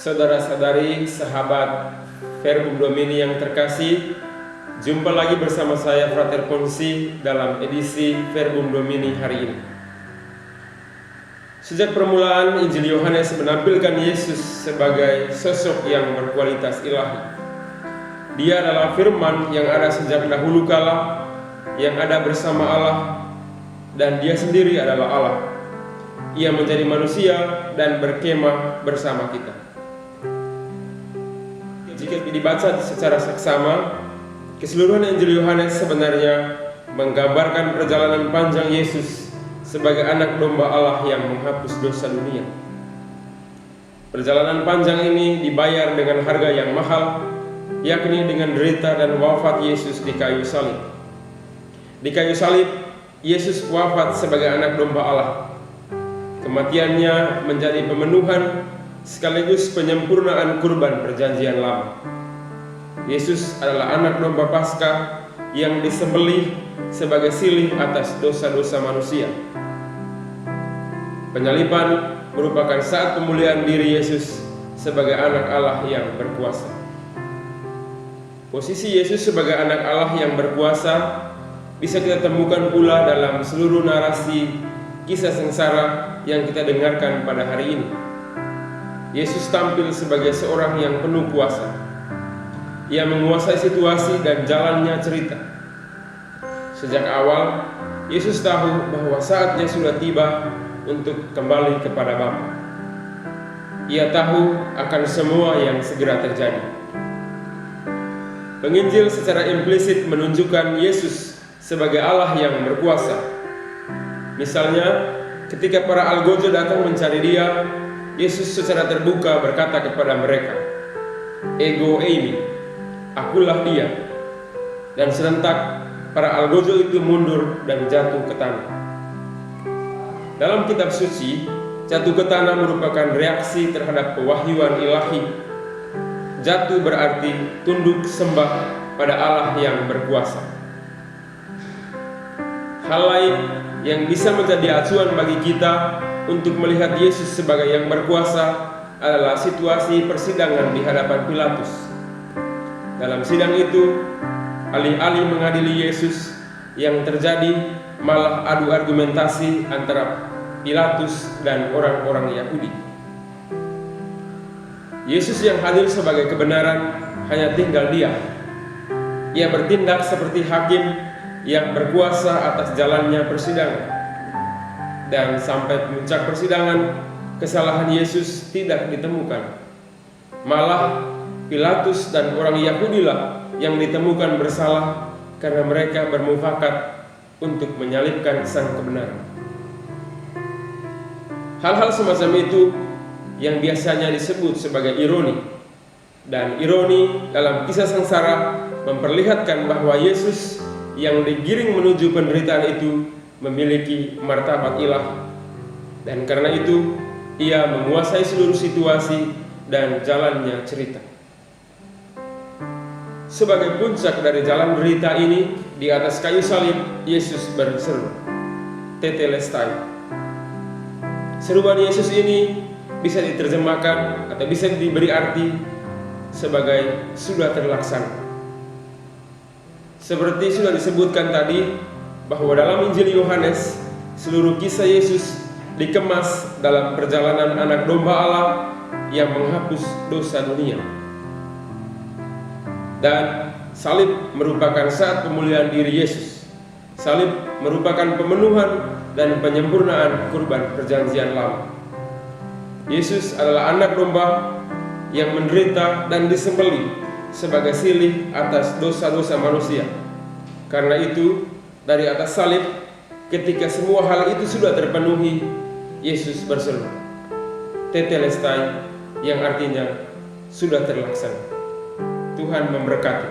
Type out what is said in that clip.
Saudara-saudari, sahabat Verbum Domini yang terkasih, jumpa lagi bersama saya Frater Ponsi dalam edisi Verbum Domini hari ini. Sejak permulaan, Injil Yohanes menampilkan Yesus sebagai sosok yang berkualitas ilahi. Dia adalah firman yang ada sejak dahulu kala, yang ada bersama Allah, dan dia sendiri adalah Allah. Ia menjadi manusia dan berkemah bersama kita. Jika dibaca secara seksama, keseluruhan Injil Yohanes sebenarnya menggambarkan perjalanan panjang Yesus sebagai anak domba Allah yang menghapus dosa dunia. Perjalanan panjang ini dibayar dengan harga yang mahal, yakni dengan derita dan wafat Yesus di kayu salib. Di kayu salib, Yesus wafat sebagai anak domba Allah. Kematiannya menjadi pemenuhan sekaligus penyempurnaan kurban perjanjian lama. Yesus adalah anak domba Paskah yang disembelih sebagai silih atas dosa-dosa manusia. Penyaliban merupakan saat pemulihan diri Yesus sebagai anak Allah yang berkuasa. Posisi Yesus sebagai anak Allah yang berkuasa bisa kita temukan pula dalam seluruh narasi kisah sengsara yang kita dengarkan pada hari ini. Yesus tampil sebagai seorang yang penuh kuasa. Ia menguasai situasi dan jalannya cerita. Sejak awal, Yesus tahu bahwa saatnya sudah tiba untuk kembali kepada Bapa. Ia tahu akan semua yang segera terjadi. Penginjil secara implisit menunjukkan Yesus sebagai Allah yang berkuasa. Misalnya, ketika para algojo datang mencari Dia, Yesus secara terbuka berkata kepada mereka, "Ego eimi, akulah Dia." Dan serentak para algojo itu mundur dan jatuh ke tanah. Dalam kitab suci, jatuh ke tanah merupakan reaksi terhadap pewahyuan ilahi. Jatuh berarti tunduk sembah pada Allah yang berkuasa. Hal lain yang bisa menjadi acuan bagi kita untuk melihat Yesus sebagai yang berkuasa adalah situasi persidangan di hadapan Pilatus. Dalam sidang itu, alih-alih mengadili Yesus, yang terjadi malah adu argumentasi antara Pilatus dan orang-orang Yahudi. Yesus yang hadir sebagai kebenaran hanya tinggal diam. Ia bertindak seperti hakim yang berkuasa atas jalannya persidangan. Dan sampai puncak persidangan, kesalahan Yesus tidak ditemukan. Malah Pilatus dan orang Yahudilah yang ditemukan bersalah karena mereka bermufakat untuk menyalibkan sang kebenaran. Hal-hal semacam itu yang biasanya disebut sebagai ironi. Dan ironi dalam kisah sengsara memperlihatkan bahwa Yesus yang digiring menuju penderitaan itu memiliki martabat ilah, dan karena itu ia menguasai seluruh situasi dan jalannya cerita. Sebagai puncak dari jalan derita ini, di atas kayu salib Yesus berseru, "Tetelestai." Seruan Yesus ini bisa diterjemahkan atau bisa diberi arti sebagai sudah terlaksana. Seperti sudah disebutkan tadi, bahwa dalam Injil Yohanes, seluruh kisah Yesus dikemas dalam perjalanan anak domba Allah yang menghapus dosa dunia. Dan salib merupakan saat pemulihan diri Yesus. Salib merupakan pemenuhan dan penyempurnaan kurban perjanjian lama. Yesus adalah anak domba yang menderita dan disembelih sebagai silih atas dosa-dosa manusia. Karena itu, dari atas salib, ketika semua hal itu sudah terpenuhi, Yesus berseru, "Tetelestai," yang artinya sudah terlaksana. Tuhan memberkati.